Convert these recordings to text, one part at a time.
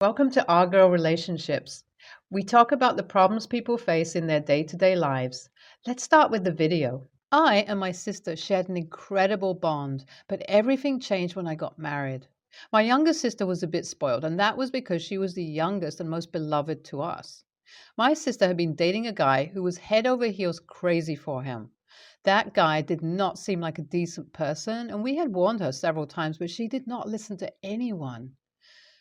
Welcome to Our Girl Relationships. We talk about the problems people face in their day-to-day lives. Let's start with the video. I and my sister shared an incredible bond, but everything changed when I got married. My younger sister was a bit spoiled, and that was because she was the youngest and most beloved to us. My sister had been dating a guy who was head over heels crazy for him. That guy did not seem like a decent person, and we had warned her several times, but she did not listen to anyone.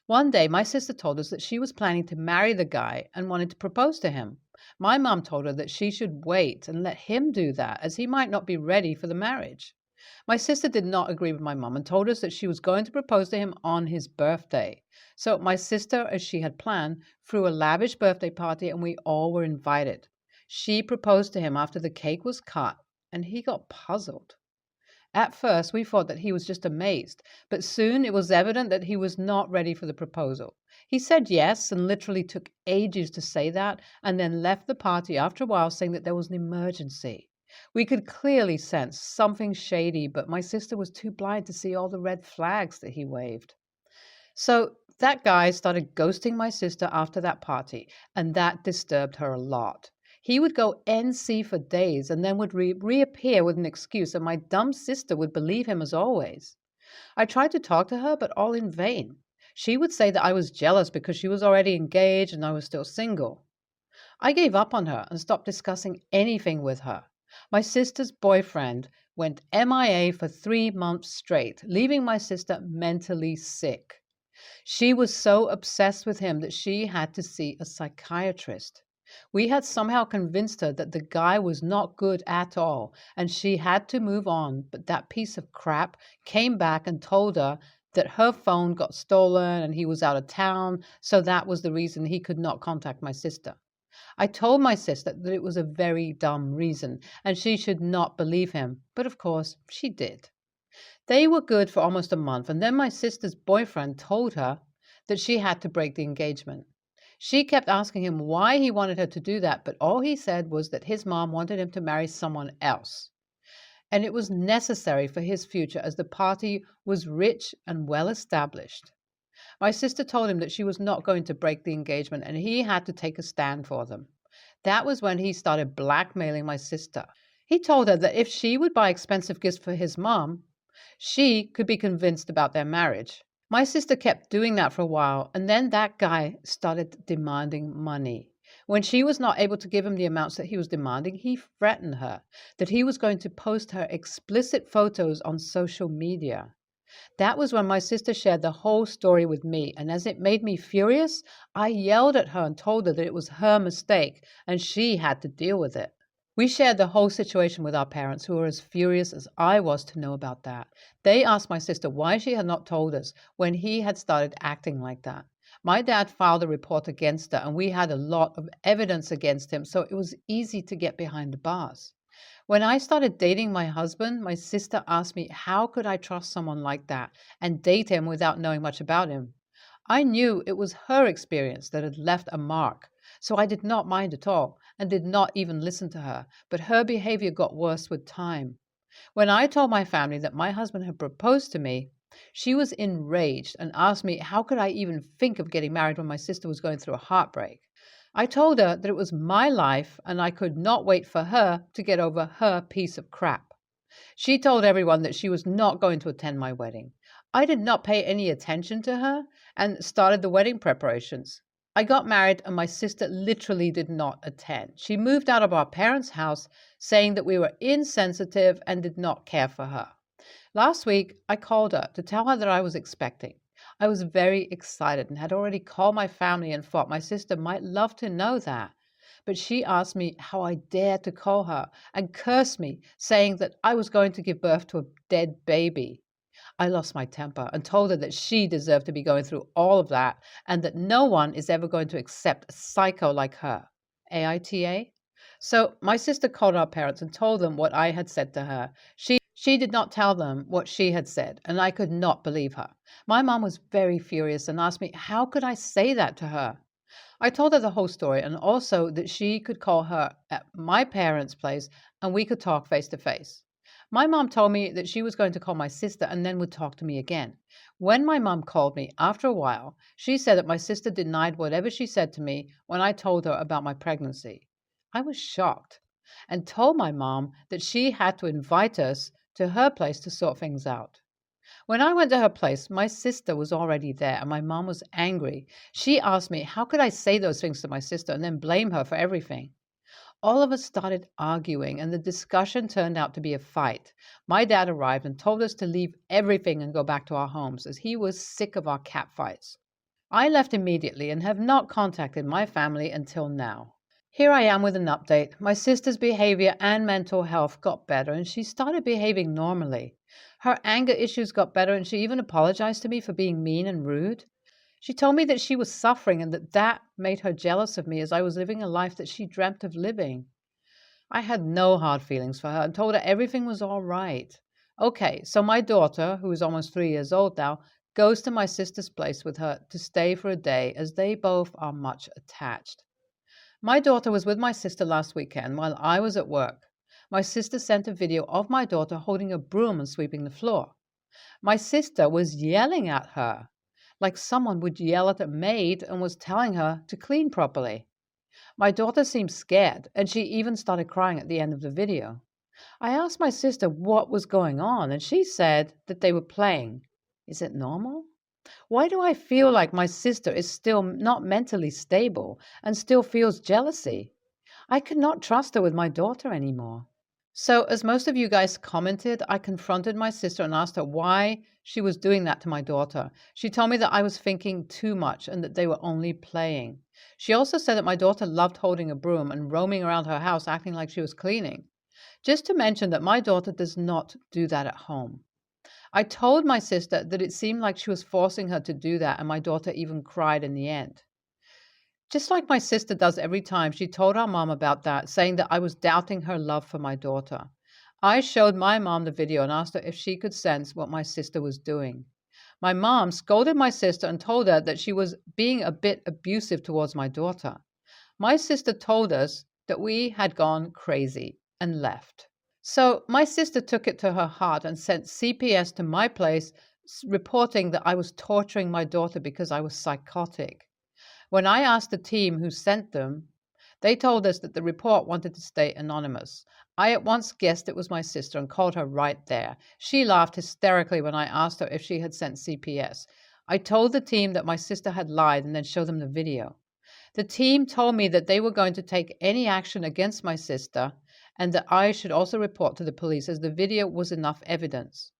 One day, my sister told us that she was planning to marry the guy and wanted to propose to him. My mom told her that she should wait and let him do that, as he might not be ready for the marriage. My sister did not agree with my mom and told us that she was going to propose to him on his birthday. So my sister, as she had planned, threw a lavish birthday party and we all were invited. She proposed to him after the cake was cut, and he got puzzled. At first, we thought that he was just amazed, but soon it was evident that he was not ready for the proposal. He said yes and literally took ages to say that, and then left the party after a while saying that there was an emergency. We could clearly sense something shady, but my sister was too blind to see all the red flags that he waved. So that guy started ghosting my sister after that party, and that disturbed her a lot. He would go NC for days and then would reappear with an excuse, and my dumb sister would believe him as always. I tried to talk to her, but all in vain. She would say that I was jealous because she was already engaged and I was still single. I gave up on her and stopped discussing anything with her. My sister's boyfriend went MIA for 3 months straight, leaving my sister mentally sick. She was so obsessed with him that she had to see a psychiatrist. We had somehow convinced her that the guy was not good at all, and she had to move on, but that piece of crap came back and told her that her phone got stolen and he was out of town, so that was the reason he could not contact my sister. I told my sister that it was a very dumb reason, and she should not believe him, but of course she did. They were good for almost a month, and then my sister's boyfriend told her that she had to break the engagement. She kept asking him why he wanted her to do that, but all he said was that his mom wanted him to marry someone else. And it was necessary for his future as the party was rich and well established. My sister told him that she was not going to break the engagement and he had to take a stand for them. That was when he started blackmailing my sister. He told her that if she would buy expensive gifts for his mom, she could be convinced about their marriage. My sister kept doing that for a while, and then that guy started demanding money. When she was not able to give him the amounts that he was demanding, he threatened her that he was going to post her explicit photos on social media. That was when my sister shared the whole story with me, and as it made me furious, I yelled at her and told her that it was her mistake and she had to deal with it. We shared the whole situation with our parents, who were as furious as I was to know about that. They asked my sister why she had not told us when he had started acting like that. My dad filed a report against her, and we had a lot of evidence against him, so it was easy to get behind the bars. When I started dating my husband, my sister asked me how could I trust someone like that and date him without knowing much about him. I knew it was her experience that had left a mark, so I did not mind at all and did not even listen to her, but her behavior got worse with time. When I told my family that my husband had proposed to me, she was enraged and asked me how could I even think of getting married when my sister was going through a heartbreak. I told her that it was my life and I could not wait for her to get over her piece of crap. She told everyone that she was not going to attend my wedding. I did not pay any attention to her and started the wedding preparations. I got married and my sister literally did not attend. She moved out of our parents' house saying that we were insensitive and did not care for her. Last week, I called her to tell her that I was expecting. I was very excited and had already called my family and thought my sister might love to know that. But she asked me how I dared to call her and cursed me, saying that I was going to give birth to a dead baby. I lost my temper and told her that she deserved to be going through all of that and that no one is ever going to accept a psycho like her. AITA? So my sister called our parents and told them what I had said to her. She did not tell them what she had said, and I could not believe her. My mom was very furious and asked me how could I say that to her. I told her the whole story and also that she could call her at my parents' place and we could talk face to face. My mom told me that she was going to call my sister and then would talk to me again. When my mom called me, after a while, she said that my sister denied whatever she said to me when I told her about my pregnancy. I was shocked and told my mom that she had to invite us to her place to sort things out. When I went to her place, my sister was already there and my mom was angry. She asked me, how could I say those things to my sister and then blame her for everything? All of us started arguing, and the discussion turned out to be a fight. My dad arrived and told us to leave everything and go back to our homes, as he was sick of our catfights. I left immediately and have not contacted my family until now. Here I am with an update. My sister's behavior and mental health got better, and she started behaving normally. Her anger issues got better, and she even apologized to me for being mean and rude. She told me that she was suffering and that made her jealous of me as I was living a life that she dreamt of living. I had no hard feelings for her and told her everything was all right. Okay, so my daughter, who is almost 3 years old now, goes to my sister's place with her to stay for a day as they both are much attached. My daughter was with my sister last weekend while I was at work. My sister sent a video of my daughter holding a broom and sweeping the floor. My sister was yelling at her like someone would yell at a maid and was telling her to clean properly. My daughter seemed scared, and she even started crying at the end of the video. I asked my sister what was going on, and she said that they were playing. Is it normal? Why do I feel like my sister is still not mentally stable and still feels jealousy? I could not trust her with my daughter anymore. So, as most of you guys commented, I confronted my sister and asked her why she was doing that to my daughter. She told me that I was thinking too much and that they were only playing. She also said that my daughter loved holding a broom and roaming around her house acting like she was cleaning. Just to mention that my daughter does not do that at home. I told my sister that it seemed like she was forcing her to do that, and my daughter even cried in the end. Just like my sister does every time, she told our mom about that, saying that I was doubting her love for my daughter. I showed my mom the video and asked her if she could sense what my sister was doing. My mom scolded my sister and told her that she was being a bit abusive towards my daughter. My sister told us that we had gone crazy and left. So my sister took it to her heart and sent CPS to my place, reporting that I was torturing my daughter because I was psychotic. When I asked the team who sent them, they told us that the report wanted to stay anonymous. I at once guessed it was my sister and called her right there. She laughed hysterically when I asked her if she had sent CPS. I told the team that my sister had lied and then showed them the video. The team told me that they were going to take any action against my sister and that I should also report to the police as the video was enough evidence.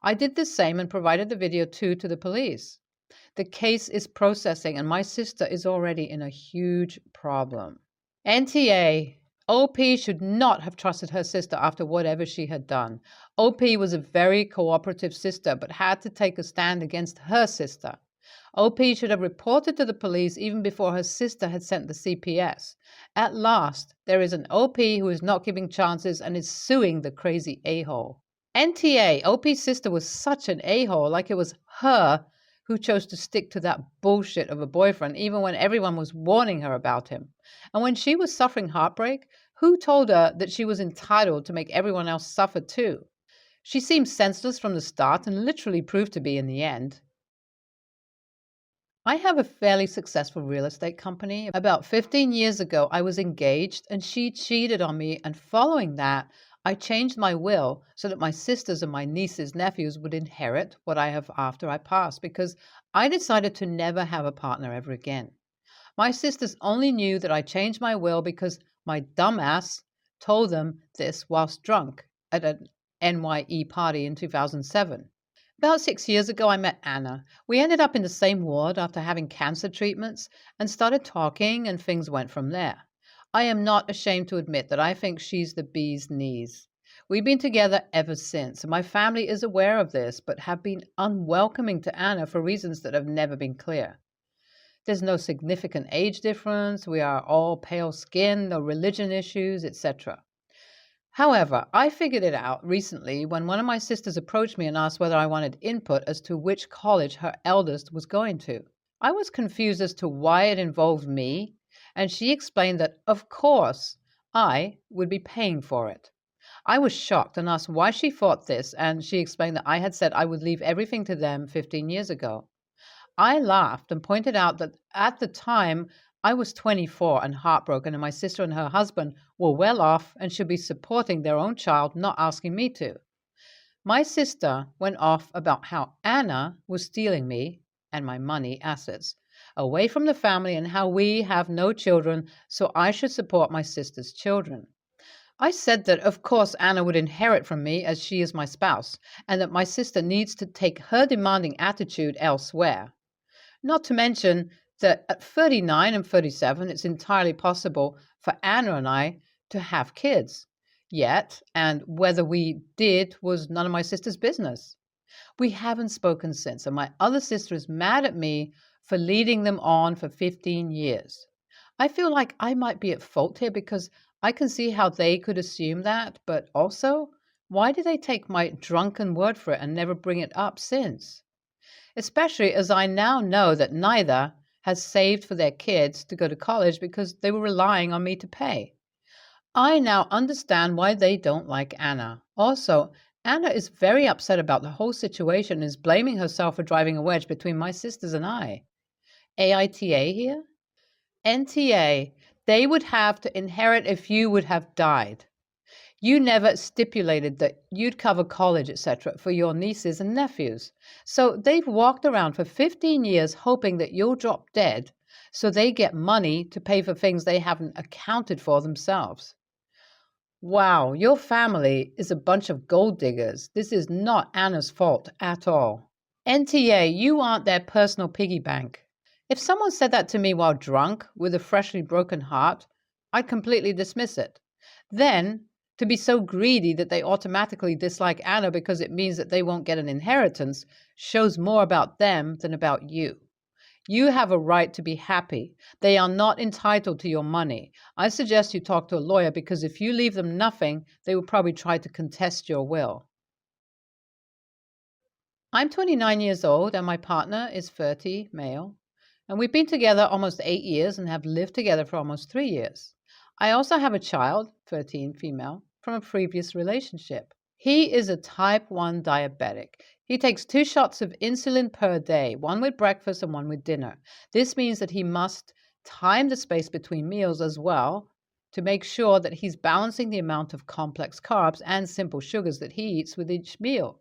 I did the same and provided the video too to the police. The case is processing and my sister is already in a huge problem. NTA. OP should not have trusted her sister after whatever she had done. OP was a very cooperative sister but had to take a stand against her sister. OP should have reported to the police even before her sister had sent the CPS. At last, there is an OP who is not giving chances and is suing the crazy a-hole. NTA. OP's sister was such an a-hole, like it was her who chose to stick to that bullshit of a boyfriend even when everyone was warning her about him. And when she was suffering heartbreak, who told her that she was entitled to make everyone else suffer too? She seemed senseless from the start and literally proved to be in the end. I have a fairly successful real estate company. About 15 years ago, I was engaged and she cheated on me, and following that, I changed my will so that my sisters and my nieces, nephews would inherit what I have after I pass, because I decided to never have a partner ever again. My sisters only knew that I changed my will because my dumbass told them this whilst drunk at an NYE party in 2007. About 6 years ago, I met Anna. We ended up in the same ward after having cancer treatments and started talking, and things went from there. I am not ashamed to admit that I think she's the bee's knees. We've been together ever since, and my family is aware of this, but have been unwelcoming to Anna for reasons that have never been clear. There's no significant age difference, we are all pale skinned, no religion issues, etc. However, I figured it out recently when one of my sisters approached me and asked whether I wanted input as to which college her eldest was going to. I was confused as to why it involved me, and she explained that, of course, I would be paying for it. I was shocked and asked why she thought this, and she explained that I had said I would leave everything to them 15 years ago. I laughed and pointed out that at the time I was 24 and heartbroken, and my sister and her husband were well off and should be supporting their own child, not asking me to. My sister went off about how Anna was stealing me and my money, assets, away from the family, and how we have no children, so I should support my sister's children. I said that, of course, Anna would inherit from me as she is my spouse, and that my sister needs to take her demanding attitude elsewhere. Not to mention that at 39 and 37, it's entirely possible for Anna and I to have kids. Yet, and whether we did was none of my sister's business. We haven't spoken since, and my other sister is mad at me for leading them on for 15 years. I feel like I might be at fault here because I can see how they could assume that, but also, why do they take my drunken word for it and never bring it up since? Especially as I now know that neither has saved for their kids to go to college because they were relying on me to pay. I now understand why they don't like Anna. Also, Anna is very upset about the whole situation and is blaming herself for driving a wedge between my sisters and I. AITA here? NTA, they would have to inherit if you would have died. You never stipulated that you'd cover college, etc., for your nieces and nephews. So they've walked around for 15 years hoping that you'll drop dead so they get money to pay for things they haven't accounted for themselves. Wow, your family is a bunch of gold diggers. This is not Anna's fault at all. NTA, you aren't their personal piggy bank. If someone said that to me while drunk with a freshly broken heart, I'd completely dismiss it. Then, to be so greedy that they automatically dislike Anna because it means that they won't get an inheritance shows more about them than about you. You have a right to be happy. They are not entitled to your money. I suggest you talk to a lawyer because if you leave them nothing, they will probably try to contest your will. I'm 29 years old and my partner is 30, male, and we've been together almost 8 years and have lived together for almost 3 years. I also have a child, 13, female, from a previous relationship. He is a type 1 diabetic. He takes 2 shots of insulin per day, one with breakfast and one with dinner. This means that he must time the space between meals as well to make sure that he's balancing the amount of complex carbs and simple sugars that he eats with each meal.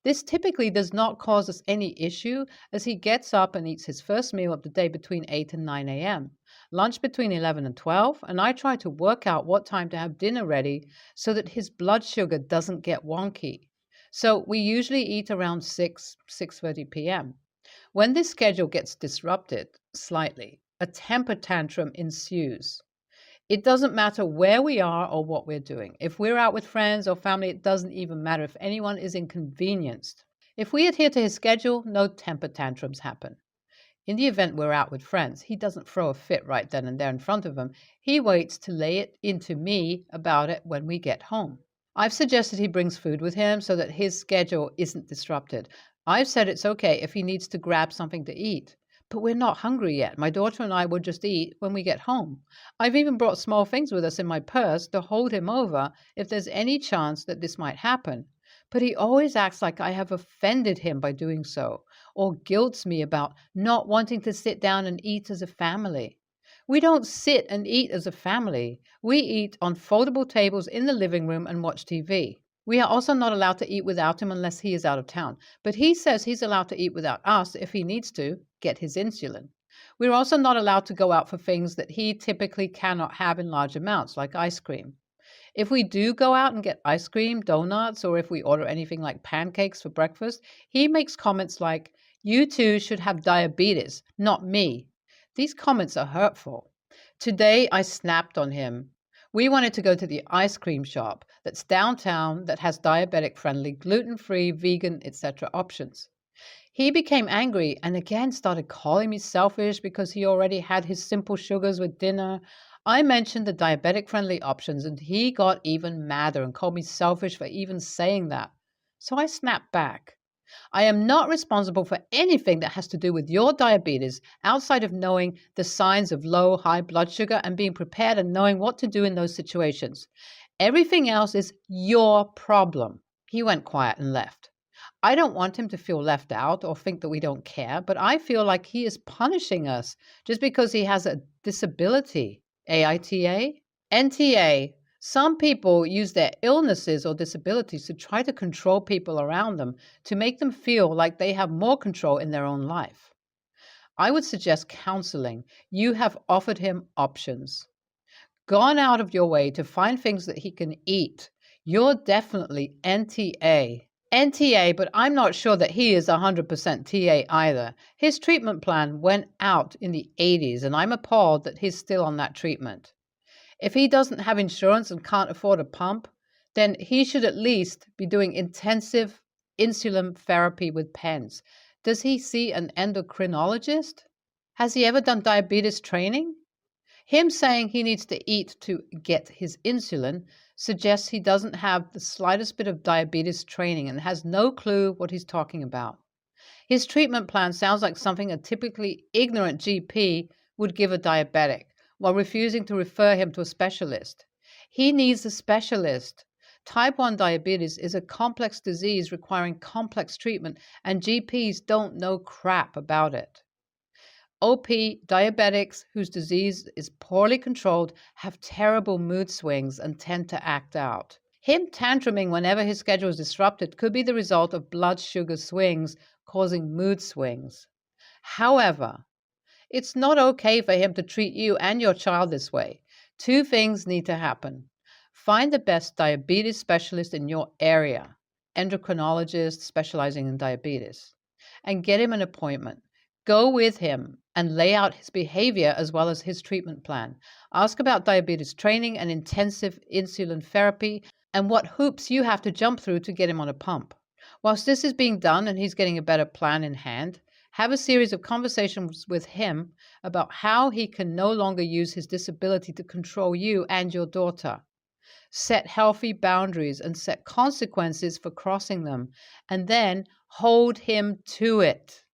This typically does not cause us any issue as he gets up and eats his first meal of the day between 8 and 9 a.m., lunch between 11 and 12, and I try to work out what time to have dinner ready so that his blood sugar doesn't get wonky. So we usually eat around 6:30 p.m. When this schedule gets disrupted slightly, a temper tantrum ensues. It doesn't matter where we are or what we're doing. If we're out with friends or family, it doesn't even matter if anyone is inconvenienced. If we adhere to his schedule, no temper tantrums happen. In the event we're out with friends, he doesn't throw a fit right then and there in front of him. He waits to lay it into me about it when we get home. I've suggested he brings food with him so that his schedule isn't disrupted. I've said it's okay if he needs to grab something to eat. But we're not hungry yet. My daughter and I will just eat when we get home. I've even brought small things with us in my purse to hold him over if there's any chance that this might happen. But he always acts like I have offended him by doing so, or guilts me about not wanting to sit down and eat as a family. We don't sit and eat as a family. We eat on foldable tables in the living room and watch TV. We are also not allowed to eat without him unless he is out of town. But he says he's allowed to eat without us if he needs to get his insulin. We're also not allowed to go out for things that he typically cannot have in large amounts, like ice cream. If we do go out and get ice cream, donuts, or if we order anything like pancakes for breakfast, he makes comments like, "You two should have diabetes, not me." These comments are hurtful. Today I snapped on him. We wanted to go to the ice cream shop that's downtown that has diabetic-friendly, gluten-free, vegan, etc. options. He became angry and again started calling me selfish because he already had his simple sugars with dinner. I mentioned the diabetic-friendly options and he got even madder and called me selfish for even saying that. So I snapped back. I am not responsible for anything that has to do with your diabetes outside of knowing the signs of low, high blood sugar and being prepared and knowing what to do in those situations. Everything else is your problem." He went quiet and left. I don't want him to feel left out or think that we don't care, but I feel like he is punishing us just because he has a disability. AITA? NTA. Some people use their illnesses or disabilities to try to control people around them to make them feel like they have more control in their own life. I would suggest counseling. You have offered him options, gone out of your way to find things that he can eat. You're definitely NTA. NTA, but I'm not sure that he is 100% TA either. His treatment plan went out in the 80s, and I'm appalled that he's still on that treatment. If he doesn't have insurance and can't afford a pump, then he should at least be doing intensive insulin therapy with pens. Does he see an endocrinologist? Has he ever done diabetes training? Him saying he needs to eat to get his insulin suggests he doesn't have the slightest bit of diabetes training and has no clue what he's talking about. His treatment plan sounds like something a typically ignorant GP would give a diabetic while refusing to refer him to a specialist. He needs a specialist. Type 1 diabetes is a complex disease requiring complex treatment, and GPs don't know crap about it. OP diabetics whose disease is poorly controlled have terrible mood swings and tend to act out. Him tantruming whenever his schedule is disrupted could be the result of blood sugar swings causing mood swings. However, it's not okay for him to treat you and your child this way. Two things need to happen. Find the best diabetes specialist in your area, endocrinologist specializing in diabetes, and get him an appointment. Go with him and lay out his behavior as well as his treatment plan. Ask about diabetes training and intensive insulin therapy and what hoops you have to jump through to get him on a pump. Whilst this is being done and he's getting a better plan in hand, have a series of conversations with him about how he can no longer use his disability to control you and your daughter. Set healthy boundaries and set consequences for crossing them, and then hold him to it.